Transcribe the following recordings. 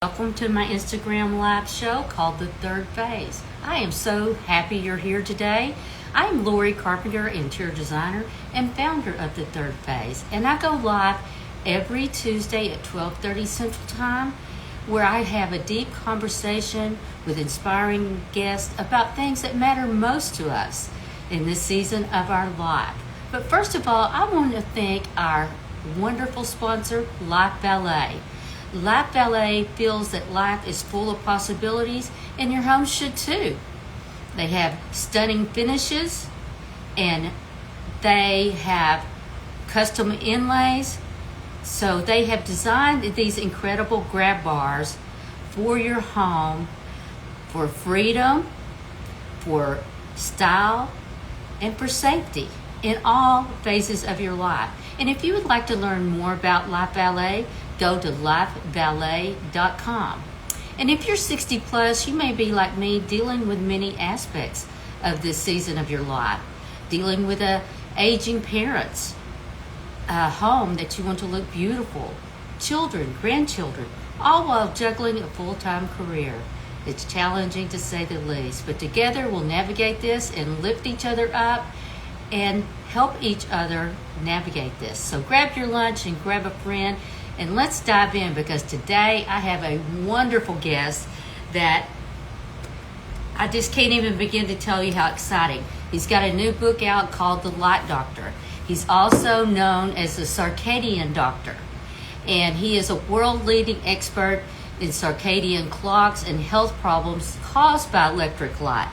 Welcome to my Instagram live show called The Third Phase. I am so happy you're here today. I'm Lori Carpenter, interior designer and founder of The Third Phase, and I go live every Tuesday at 12:30 Central Time, where I have a deep conversation with inspiring guests about things that matter most to us in this season of our life. But first of all, I want to thank our wonderful sponsor, Life Ballet. Life Ballet feels that life is full of possibilities, and your home should too. They have stunning finishes, and they have custom inlays. So they have designed these incredible grab bars for your home, for freedom, for style, and for safety in all phases of your life. And if you would like to learn more about Life Ballet, go to lifeballet.com. And if you're 60 plus, you may be like me, dealing with many aspects of this season of your life. Dealing with aging parents, a home that you want to look beautiful, children, grandchildren, all while juggling a full-time career. It's challenging to say the least, but together we'll navigate this and lift each other up and help each other navigate this. So grab your lunch and grab a friend, and let's dive in, because today I have a wonderful guest that I just can't even begin to tell you how exciting. He's got a new book out called The Light Doctor. He's also known as the Circadian Doctor, and he is a world-leading expert in circadian clocks and health problems caused by electric light.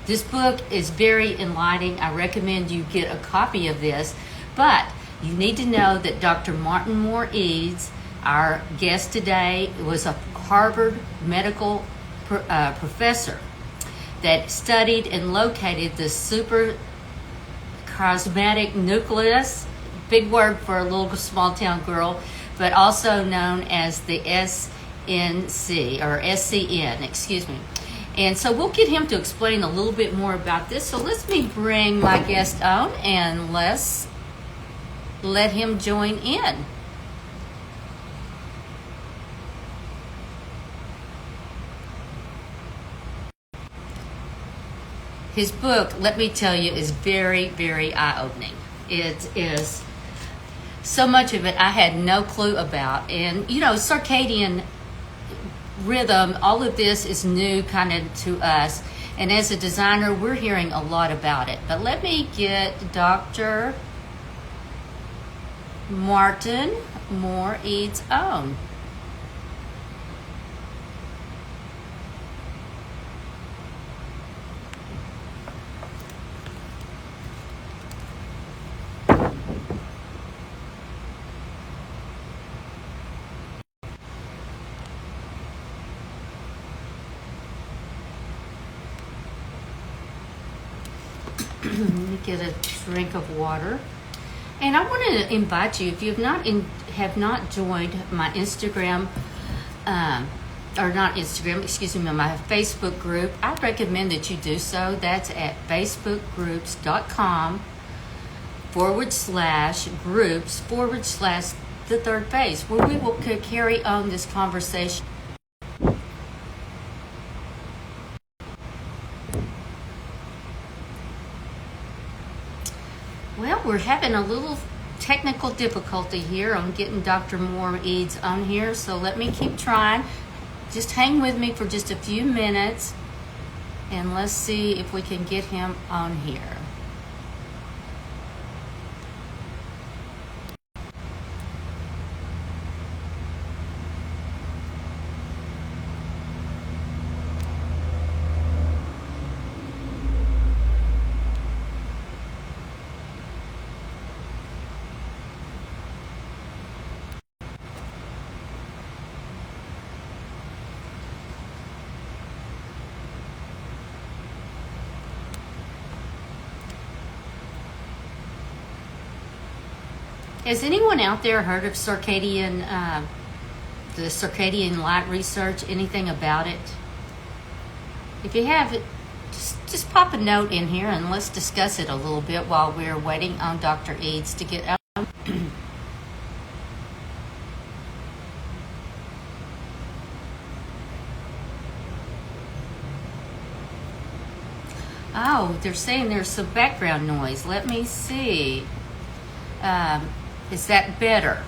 This book is very enlightening. I recommend you get a copy of this, but you need to know that Dr. Martin Moore-Ede, our guest today, was a Harvard medical professor that studied and located the suprachiasmatic nucleus, big word for a little small town girl, but also known as the SCN, excuse me. And so we'll get him to explain a little bit more about this. So let me bring my guest on and let's let him join in. His book, let me tell you, is very, very eye-opening. It is so much of it I had no clue about. And, you know, circadian rhythm, all of this is new kind of to us. And as a designer, we're hearing a lot about it. But let me get Dr. Martin Moore-Ede's own. Let me get a drink of water. And I want to invite you, if you have not joined my Instagram, my Facebook group, I recommend that you do so. That's at facebookgroups.com/groups/The Third Phase, where we will carry on this conversation. Well, we're having a little technical difficulty here on getting Dr. Moore-Ede's on here, so let me keep trying. Just hang with me for just a few minutes, and let's see if we can get him on here. Has anyone out there heard of the Circadian Light Research, anything about it? If you have, just pop a note in here and let's discuss it a little bit while we're waiting on Dr. Eads to get out. Oh, they're saying there's some background noise. Let me see. Um, is that better?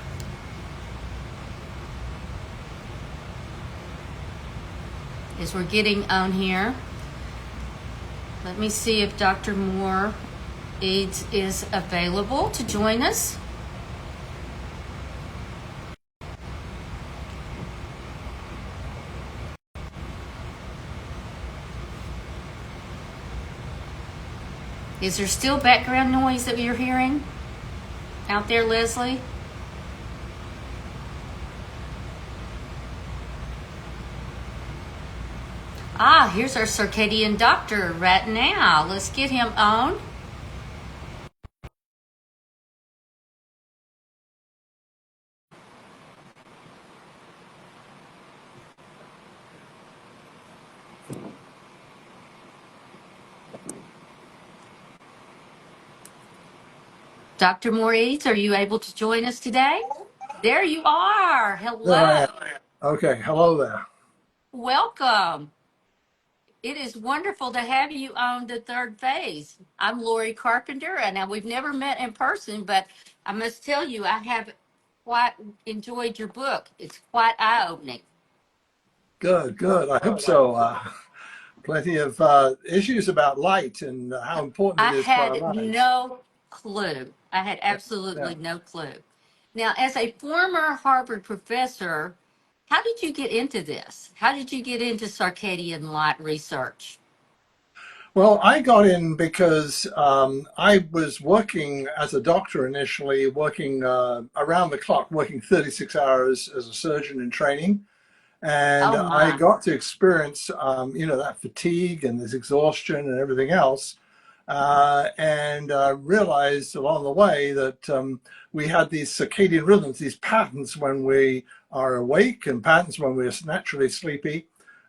As we're getting on here, let me see if Dr. Moore-Ede is available to join us. Is there still background noise that you're hearing out there, Leslie? Ah, here's our circadian doctor right now. Let's get him on. Dr. Moore-Ede, are you able to join us today? There you are. There I Hello. am. Okay, hello there. Welcome. It is wonderful to have you on the third phase. I'm Lori Carpenter, and now we've never met in person, but I must tell you, I have quite enjoyed your book. It's quite eye-opening. Good, good. I hope so. Plenty of issues about light and how important I it is for our had lives. no clue. I had Yeah. absolutely no clue. Now, as a former Harvard professor, how did you get into this? How did you get into circadian light research? Well, I got in because I was working as a doctor initially, working around the clock, working 36 hours as a surgeon in training. And Oh I my. got to experience, that fatigue and this exhaustion and everything else. And realized along the way that we had these circadian rhythms, these patterns when we are awake and patterns when we're naturally sleepy.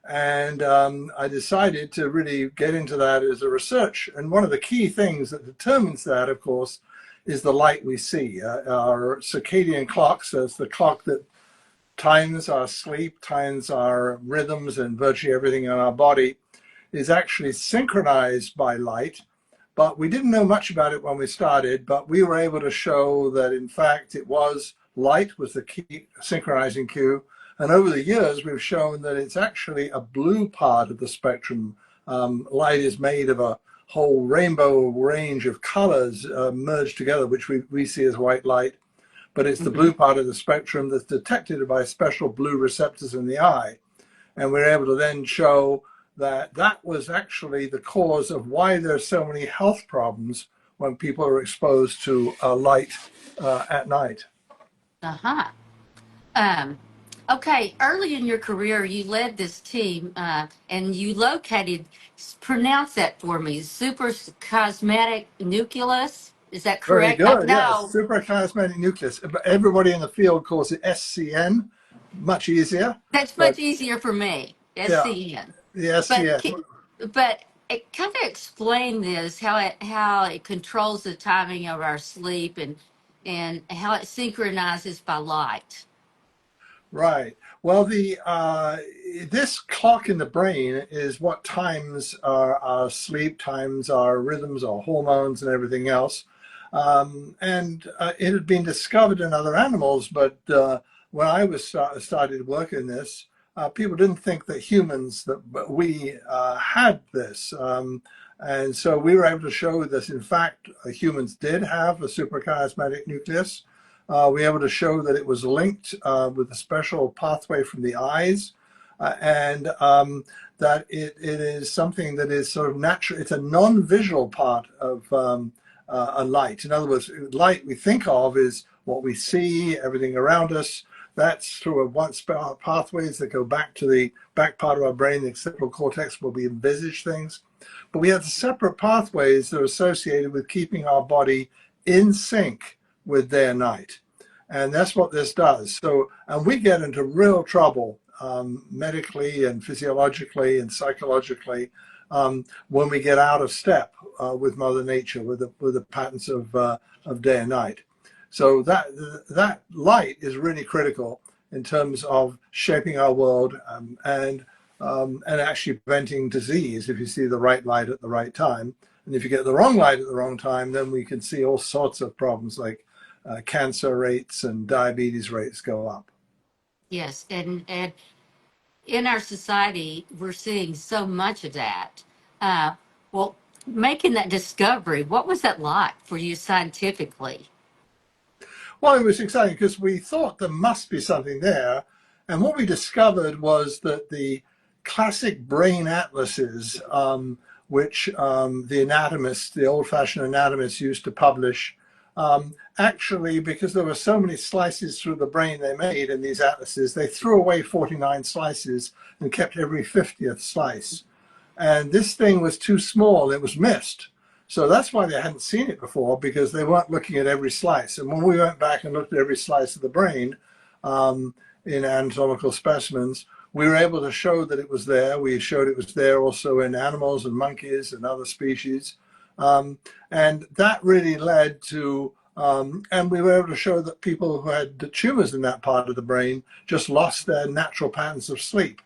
And I decided to really get into that as a research. And one of the key things that determines that, of course, is the light we see. Our circadian clocks, as the clock that times our sleep, times our rhythms, and virtually everything in our body, is actually synchronized by light. But we didn't know much about it when we started, but we were able to show that in fact it was light was the key synchronizing cue. And over the years, we've shown that it's actually a blue part of the spectrum. Light is made of a whole rainbow range of colors merged together, which we see as white light. But it's the Hmm. blue part of the spectrum that's detected by special blue receptors in the eye. And we're able to then show that that was actually the cause of why there's so many health problems when people are exposed to light at night. Uh-huh. Um, okay, early in your career, you led this team and you located, pronounce that for me, suprachiasmatic nucleus. Is that Very correct? good. Yes, No, suprachiasmatic nucleus. Everybody in the field calls it SCN. Much easier, that's much but easier for me. yeah, SCN. the But SCN. but it kind of explain this how it controls the timing of our sleep and how it synchronizes by light. Right. Well, the this clock in the brain is what times our sleep, times our rhythms, our hormones, and everything else. And it had been discovered in other animals, but when I was started working this, people didn't think that humans that we had this. And so we were able to show that, in fact, humans did have a suprachiasmatic nucleus. We were able to show that it was linked with a special pathway from the eyes, and that it is something that is sort of natural. It's a non-visual part of a light. In other words, light we think of is what we see, everything around us. That's through a once pathways that go back to the back part of our brain, the occipital cortex, where we envisage things. But we have separate pathways that are associated with keeping our body in sync with day and night. And that's what this does. So, and we get into real trouble medically and physiologically and psychologically when we get out of step with Mother Nature, with the patterns of day and night. So that light is really critical in terms of shaping our world and and actually preventing disease if you see the right light at the right time. And if you get the wrong light at the wrong time, then we can see all sorts of problems like cancer rates and diabetes rates go up. Yes, and in our society, we're seeing so much of that. Uh, well, making that discovery, what was that like for you scientifically? Well, it was exciting because we thought there must be something there. And what we discovered was that the classic brain atlases, which the anatomists, the old fashioned anatomists used to publish, actually, because there were so many slices through the brain they made in these atlases, they threw away 49 slices and kept every 50th slice. And this thing was too small, it was missed. So that's why they hadn't seen it before, because they weren't looking at every slice. And when we went back and looked at every slice of the brain in anatomical specimens, we were able to show that it was there. We showed it was there also in animals and monkeys and other species. And that really led to, and we were able to show that people who had tumors in that part of the brain just lost their natural patterns of sleep.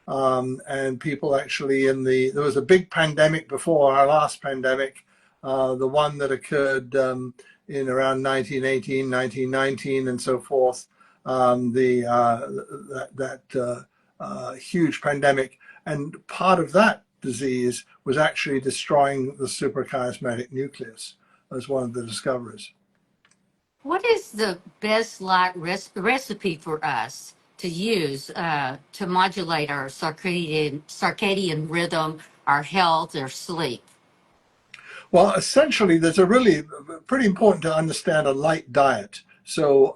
And people actually there was a big pandemic before our last pandemic, the one that occurred in around 1918, 1919 and so forth, that huge pandemic. And part of that disease was actually destroying the suprachiasmatic nucleus as one of the discoveries. What is the best light recipe for us to use to modulate our circadian rhythm, our health, our sleep? Well, essentially, there's a really pretty important to understand a light diet. So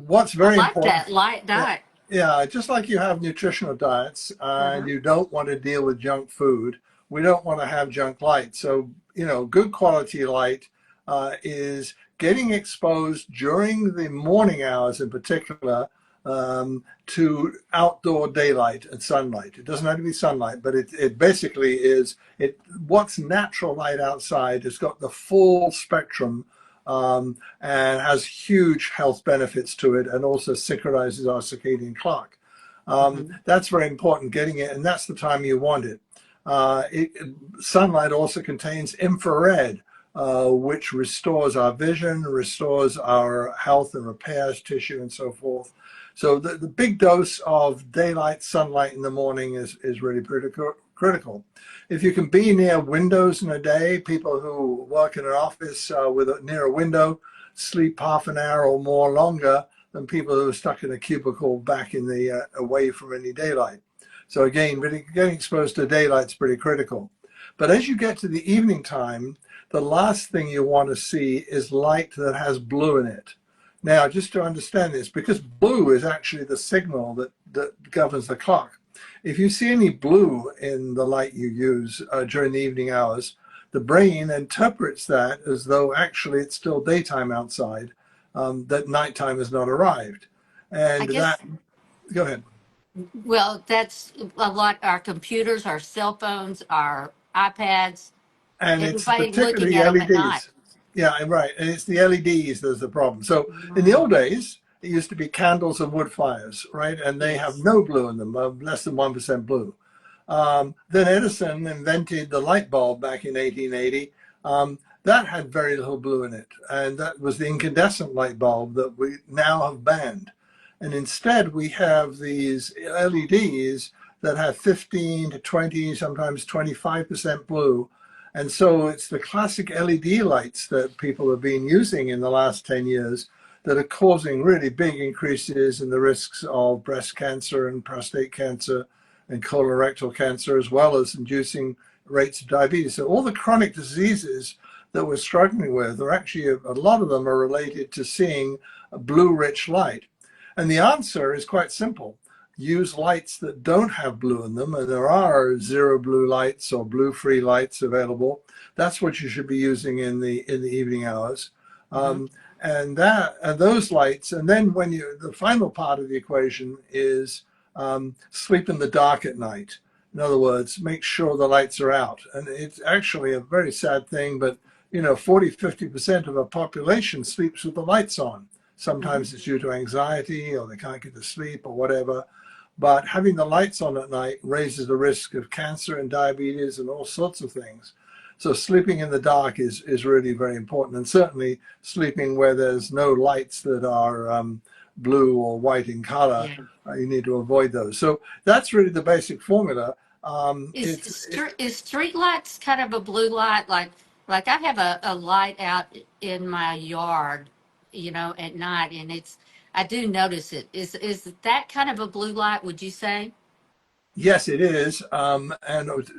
what's I very like important, that light diet. yeah, just like you have nutritional diets and Uh-huh. you don't want to deal with junk food, we don't want to have junk light. So, good quality light is getting exposed during the morning hours in particular to outdoor daylight and sunlight. It doesn't have to be sunlight, but it basically is what's natural light outside has got the full spectrum and has huge health benefits to it, and also synchronizes our circadian clock. Mm-hmm. That's very important, getting it, and that's the time you want it. Sunlight also contains infrared, which restores our vision, restores our health and repairs tissue and so forth. So the big dose of daylight sunlight in the morning is really critical. If you can be near windows in a day, people who work in an office near a window sleep half an hour or more longer than people who are stuck in a cubicle back in the away from any daylight. So again, really getting exposed to daylight is pretty critical. But as you get to the evening time, the last thing you want to see is light that has blue in it. Now, just to understand this, because blue is actually the signal that governs the clock. If you see any blue in the light you use during the evening hours, the brain interprets that as though actually it's still daytime outside, that nighttime has not arrived. I And guess, go ahead. well, that's a lot. Our computers, our cell phones, our iPads, And it's everybody looking particularly at them at night. LEDs. Yeah, right. And it's the LEDs that's the problem. So in the old Oh, days, it used to be candles and wood fires, right? And they have yes. no blue in them, less than 1% blue. Then Edison invented the light bulb back in 1880. That had very little blue in it. And that was the incandescent light bulb that we now have banned. And instead, we have these LEDs that have 15 to 20, sometimes 25% blue. And so it's the classic LED lights that people have been using in the last 10 years that are causing really big increases in the risks of breast cancer and prostate cancer and colorectal cancer, as well as inducing rates of diabetes. So all the chronic diseases that we're struggling with are actually, a lot of them are related to seeing a blue-rich light. And the answer is quite simple. Use lights that don't have blue in them, and there are zero blue lights or blue-free lights available. That's what you should be using in the evening hours. Mm-hmm. And those lights, and then the final part of the equation is sleep in the dark at night. In other words, make sure the lights are out. And it's actually a very sad thing, but 40–50% of our population sleeps with the lights on. Mm-hmm. Sometimes it's due to anxiety, or they can't get to sleep or whatever. but having the lights on at night raises the risk of cancer and diabetes and all sorts of things. So sleeping in the dark is really very important, and certainly sleeping where there's no lights that are blue or white in color, Yeah. you need to avoid those. So that's really the basic formula. Is street lights kind of a blue light? Like I have a light out in my yard, at night, and I do notice it. Is that kind of a blue light, would you say? Yes, it is. And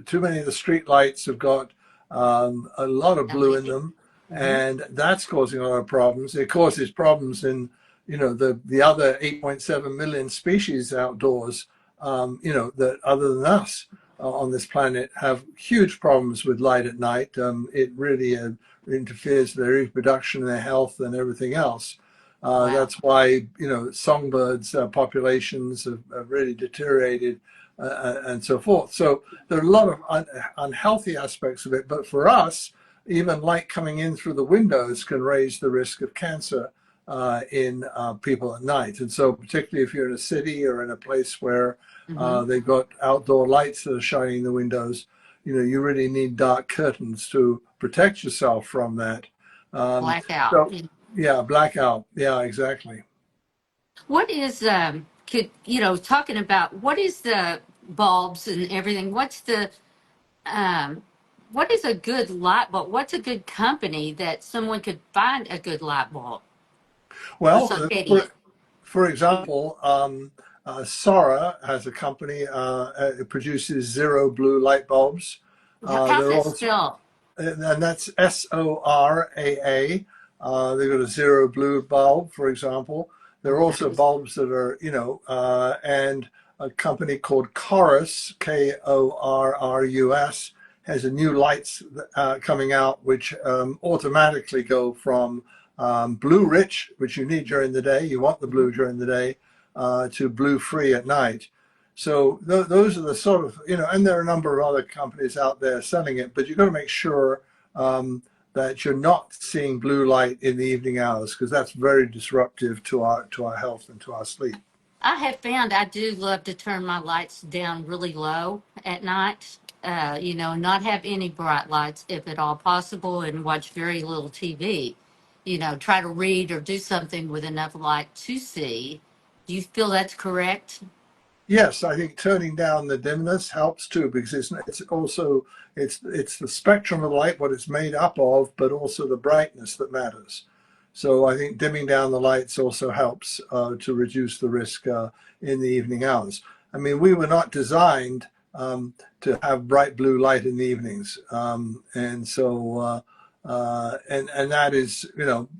too many of the street lights have got a lot of blue in them, Mm-hmm. and that's causing a lot of problems. It causes problems in, the other 8.7 million species outdoors, that other than us on this planet have huge problems with light at night. It really interferes with their reproduction, their health, and everything else. Wow. That's why, songbirds populations have really deteriorated and so forth. So there are a lot of unhealthy aspects of it. But for us, even light coming in through the windows can raise the risk of cancer in people at night. And so particularly if you're in a city or in a place where Mm-hmm. they've got outdoor lights that are shining in the windows, you really need dark curtains to protect yourself from that. Um, Blackout. so yeah, blackout. Yeah, exactly. What is talking about what is the bulbs and everything? Um what is a good light bulb? What's a good company that someone could find a good light bulb? A Well, circadian. for example, Sora has a company. It produces zero blue light bulbs. How's They're that also, spelled? and that's SORAA. They've got a zero blue bulb, for example. There are Okay. also bulbs that are, and a company called Chorus, KORRUS, has a new lights coming out, which automatically go from blue rich, which you need during the day. You want the blue during the day, to blue free at night. So those are the sort of, and there are a number of other companies out there selling it, but you've got to make sure that you're not seeing blue light in the evening hours, because that's very disruptive to our health and to our sleep. I have found I do love to turn my lights down really low at night. Not have any bright lights if at all possible, and watch very little TV. Try to read or do something with enough light to see. Do you feel that's correct? Yes, I think turning down the dimness helps too, because it's also it's the spectrum of light, what it's made up of, but also the brightness that matters. So I think dimming down the lights also helps to reduce the risk in the evening hours. I mean, we were not designed to have bright blue light in the evenings, and so and that is,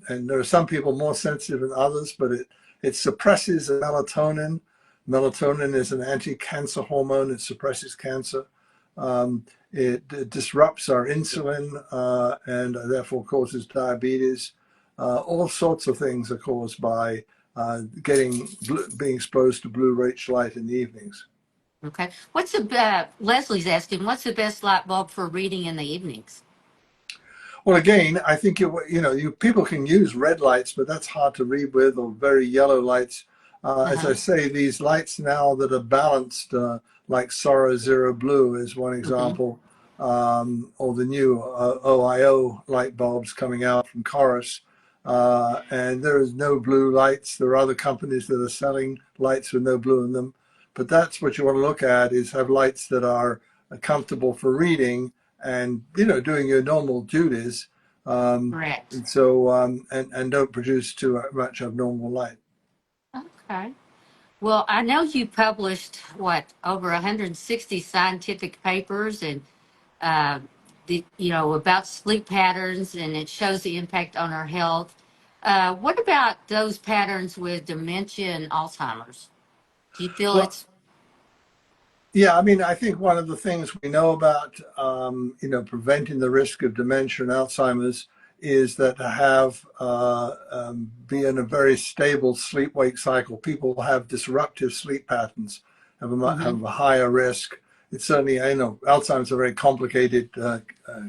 and there are some people more sensitive than others, but it suppresses melatonin. Melatonin is an anti-cancer hormone. It suppresses cancer. It disrupts our insulin and therefore causes diabetes. All sorts of things are caused by being exposed to blue rich light in the evenings. Okay. Leslie's asking, what's the best light bulb for reading in the evenings? Well, again, I think you people can use red lights, but that's hard to read with, or very yellow lights. As I Uh-huh. say, these lights now that are balanced, like Sora Zero Blue is one Mm-hmm. example, or the new OIO light bulbs coming out from Chorus. And there is no blue lights. There are other companies that are selling lights with no blue in them. But that's what you want to look at, is have lights that are comfortable for reading and, doing your normal duties. Correct. And so, and don't produce too much abnormal light. Okay. Well, I know you published over 160 scientific papers and uh, about sleep patterns, and it shows the impact on our health. What about those patterns with dementia and Alzheimer's? Do you feel Well, it's yeah, I mean, I think one of the things we know about, preventing the risk of dementia and Alzheimer's is that to have be in a very stable sleep-wake cycle. People have disruptive sleep patterns, hmm have a higher risk. It's certainly, I know, Alzheimer's is a very complicated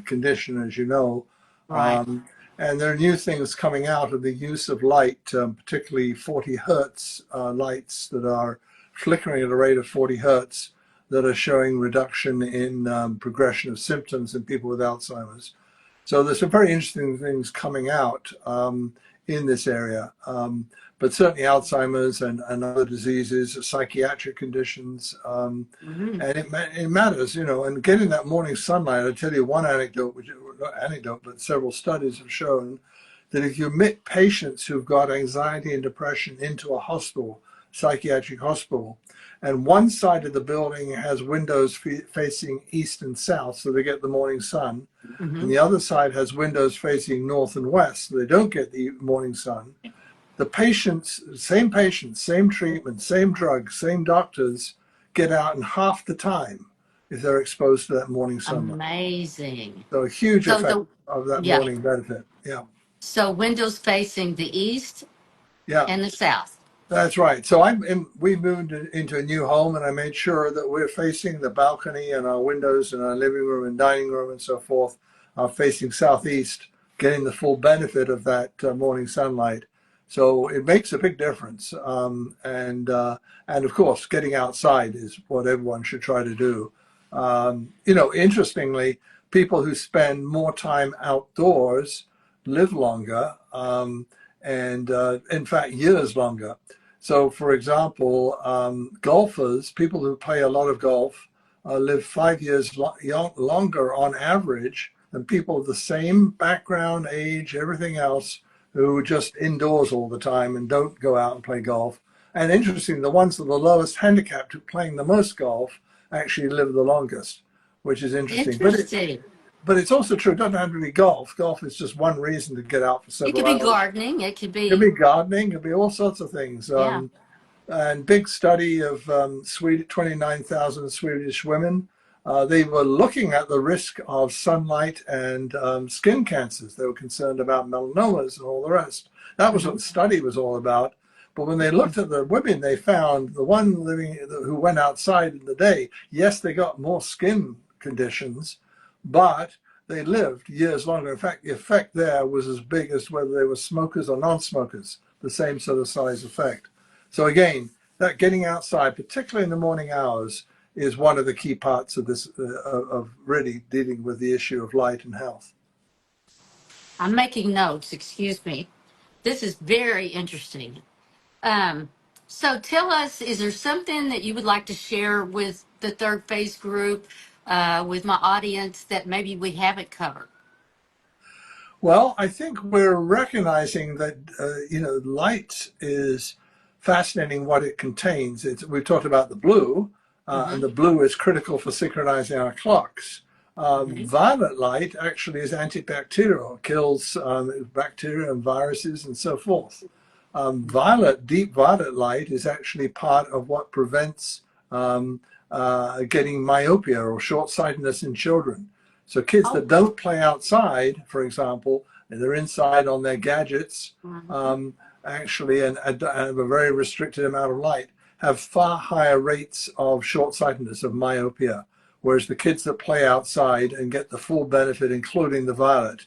condition, as you know, right? um, and there are new things coming out of the use of light, particularly 40 hertz lights that are flickering at a rate of 40 hertz that are showing reduction in progression of symptoms in people with Alzheimer's. So there's some very interesting things coming out in this area. But certainly Alzheimer's and other diseases, psychiatric conditions, and it matters, and getting that morning sunlight. I'll tell you one anecdote, not anecdote, but several studies have shown that if you admit patients who've got anxiety and depression into a hospital, psychiatric hospital, and one side of the building has windows facing east and south, so they get the morning sun, and the other side has windows facing north and west, so they don't get the morning sun, the patients, same treatment, same drugs, same doctors, get out in half the time if they're exposed to that morning sunlight. Amazing. So a huge So effect of that morning benefit. Yeah. So windows facing the east and the south. That's right. So we moved into a new home, and I made sure that we're facing the balcony, and our windows and our living room and dining room and so forth are facing southeast, getting the full benefit of that morning sunlight. So it makes a big difference. And of course, getting outside is what everyone should try to do. Interestingly, people who spend more time outdoors live longer, and in fact, years longer. So, for example, golfers, people who play a lot of golf, live 5 years longer on average than people of the same background, age, everything else, who are just indoors all the time and don't go out and play golf. And interesting, the ones that are the lowest handicapped, who playing the most golf, actually live the longest, which is interesting. But it's also true, it doesn't have to be golf. Golf is just one reason to get out for several hours. It could be gardening. It could be gardening. It could be all sorts of things. And big study of 29,000 Swedish women. They were looking at the risk of sunlight and skin cancers. They were concerned about melanomas and all the rest. That was what the study was all about. But when they looked at the women, they found the one who went outside in the day, yes, they got more skin conditions, but they lived years longer. In fact, the effect there was as big as whether they were smokers or non-smokers, the same sort of size effect. So again, that getting outside, particularly in the morning hours, is one of the key parts of this, of really dealing with the issue of light and health. I'm making notes, excuse me. This is very interesting. So tell us, is there something that you would like to share with the third phase group, with my audience, that maybe we haven't covered? Well, I think we're recognizing that, light is fascinating what it contains. We've talked about the blue, and the blue is critical for synchronizing our clocks. Violet light actually is antibacterial, kills bacteria and viruses and so forth. Deep violet light is actually part of what prevents getting myopia or short-sightedness in children. So kids that don't play outside, for example, and they're inside on their gadgets, actually, and have a very restricted amount of light, have far higher rates of short-sightedness, of myopia, whereas the kids that play outside and get the full benefit, including the violet,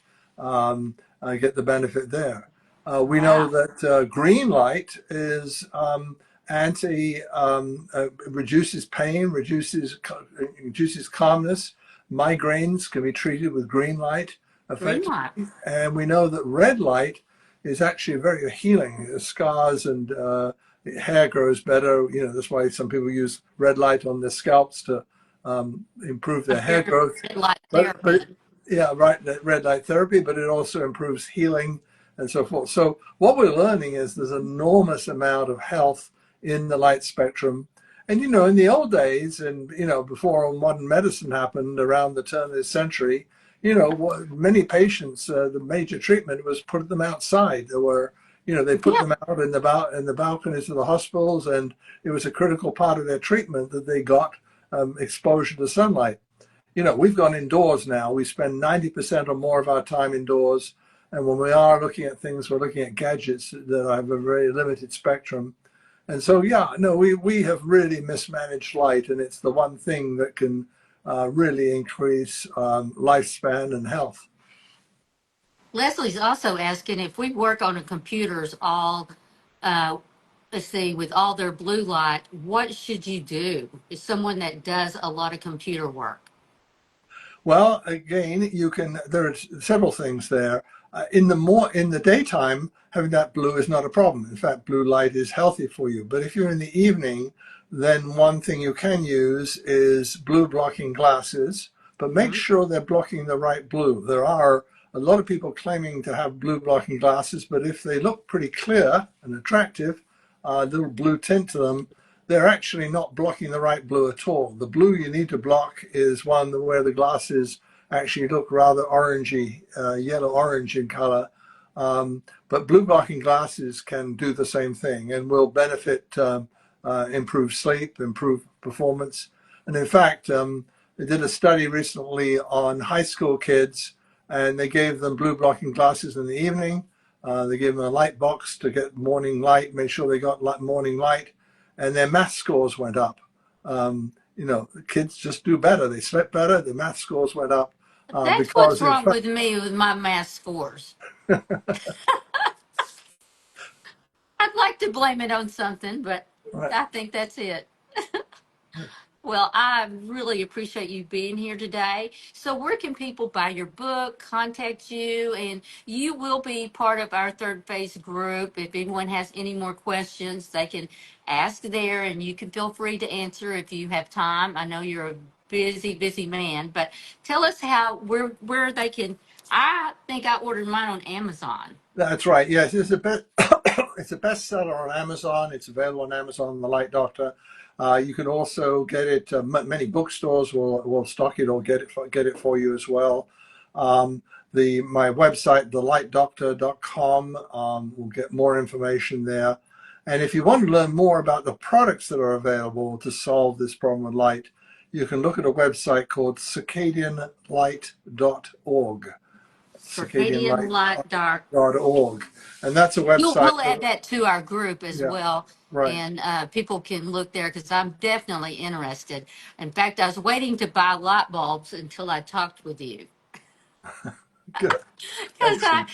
get the benefit there. We know that green light is reduces pain, reduces calmness. Migraines can be treated with green light effectively. And we know that red light is actually very healing. Scars and hair grows better. That's why some people use red light on their scalps to improve their hair growth. Red light therapy. Red light therapy, but it also improves healing and so forth. So what we're learning is there's an enormous amount of health in the light spectrum. And, in the old days, and, before modern medicine happened around the turn of this century, many patients, the major treatment was put them outside. There were, they put them out in the balconies of the hospitals, and it was a critical part of their treatment that they got exposure to sunlight. We've gone indoors now. We spend 90% or more of our time indoors. And when we are looking at things, we're looking at gadgets that have a very limited spectrum. And so, we have really mismanaged light, and it's the one thing that can really increase lifespan and health. Leslie's also asking if we work on the computers all let's see, with all their blue light, what should you do? Is someone that does a lot of computer work? Well, again, there are several things there. In the daytime, having that blue is not a problem. In fact, blue light is healthy for you. But if you're in the evening, then one thing you can use is blue blocking glasses, but make Hmm. sure they're blocking the right blue. There are a lot of people claiming to have blue blocking glasses, but if they look pretty clear and attractive, a little blue tint to them, they're actually not blocking the right blue at all. The blue you need to block is one where the glasses actually look rather orangey, yellow-orange in color. But blue blocking glasses can do the same thing and will benefit, improve sleep, improve performance. And in fact, they did a study recently on high school kids, and they gave them blue blocking glasses in the evening. They gave them a light box to get morning light, made sure they got morning light, and their math scores went up. The kids just do better. They slept better. The math scores went up That's what's because, in wrong fact, with me with my math scores. I'd like to blame it on something, but right. I think that's it. Well, I really appreciate you being here today. So, where can people buy your book, contact you, and you will be part of our third phase group? If anyone has any more questions, they can ask there, and you can feel free to answer if you have time. I know you're a busy, busy man, but tell us where they can. I think I ordered mine on Amazon. That's right. Yes, it's a best it's a bestseller on Amazon. It's available on Amazon, The Light Doctor. You can also get it. Many bookstores will stock it or get it for you as well. My website, thelightdoctor.com, will get more information there. And if you want to learn more about the products that are available to solve this problem with light, you can look at a website called circadianlight.org. Circadian Light Dark. Circadianlight.org. And that's a website. We'll add that to our group as Yeah, well, right. and people can look there because I'm definitely interested. In fact, I was waiting to buy light bulbs until I talked with you. Good. because Excellent.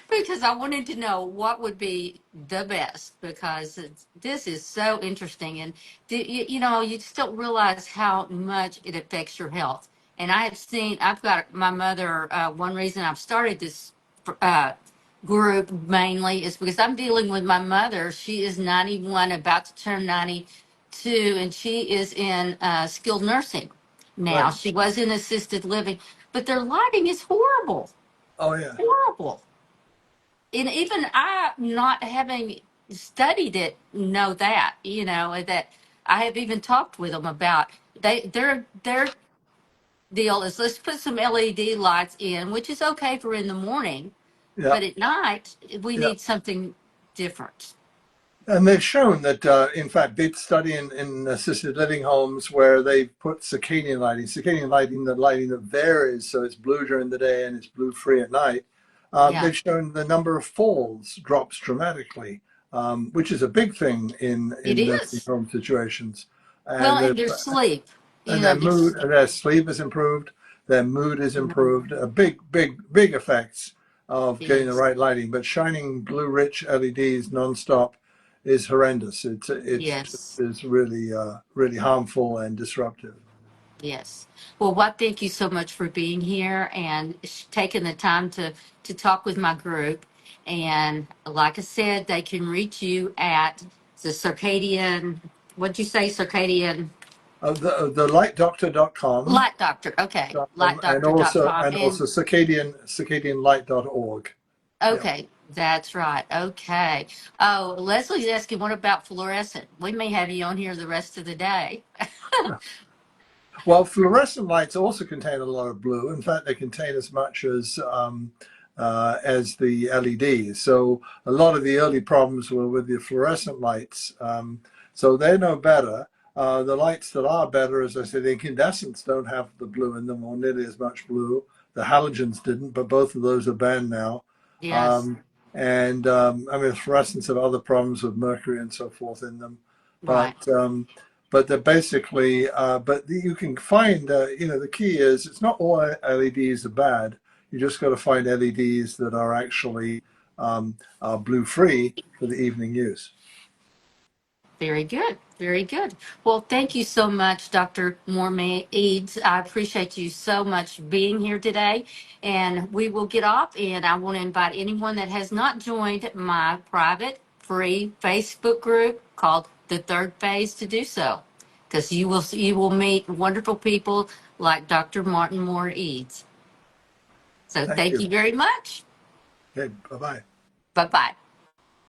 because I wanted to know what would be the best because this is so interesting and you just don't realize how much it affects your health. And I've got my mother. One reason I've started this uh, group mainly is because I'm dealing with my mother. She is 91, about to turn 92, and she is in skilled nursing now. Right. She was in assisted living, but their lighting is horrible, Oh, yeah. horrible. And even I, not having studied it, know that, that I have even talked with them about their deal is let's put some LED lights in, which is okay for in the morning, Yeah. but at night we Yeah. need something different. And they've shown that, in fact, did study in assisted living homes where they put circadian lighting, the lighting that varies, so it's blue during the day and it's blue free at night. Yeah, They've shown the number of falls drops dramatically, which is a big thing it in nursing is. home situations. Well, And and the, their sleep, and their their mood, sleep. and their sleep is improved, their mood is Mhm. improved. A big effects of getting the Yes, right lighting. But shining blue rich LEDs nonstop is horrendous. It's yes. is really really harmful and disruptive. Yes. Well, what thank you so much for being here and taking the time to talk with my group. And like I said, they can reach you at the circadian. What'd you say? Circadian The lightdoctor.com, Light Doctor. Okay, and lightdoctor.com. And also circadianlight.org. Yeah. okay, that's right. Okay. Oh, Leslie's asking, what about fluorescent? We may have you on here the rest of the day. Well, fluorescent lights also contain a lot of blue. In fact, they contain as the LEDs. So a lot of the early problems were with the fluorescent lights. So they're no better. The lights that are better, as I said, the incandescents don't have the blue in them or nearly as much blue. The halogens didn't, but both of those are banned now. Yes. Um, I mean, fluorescents have other problems with mercury and so forth in them. Right. But they're basically, you can find, the key is it's not all LEDs are bad. You just got to find LEDs that are actually are blue free for the evening use. Very good. Very good. Well, thank you so much, Dr. Moore-Ede. I appreciate you so much being here today. And we will get off. And I want to invite anyone that has not joined my private free Facebook group called The Third Phase to do so. Because you will meet wonderful people like Dr. Martin Moore-Ede. So Thank thank you. you very much. Okay, bye-bye. Bye-bye.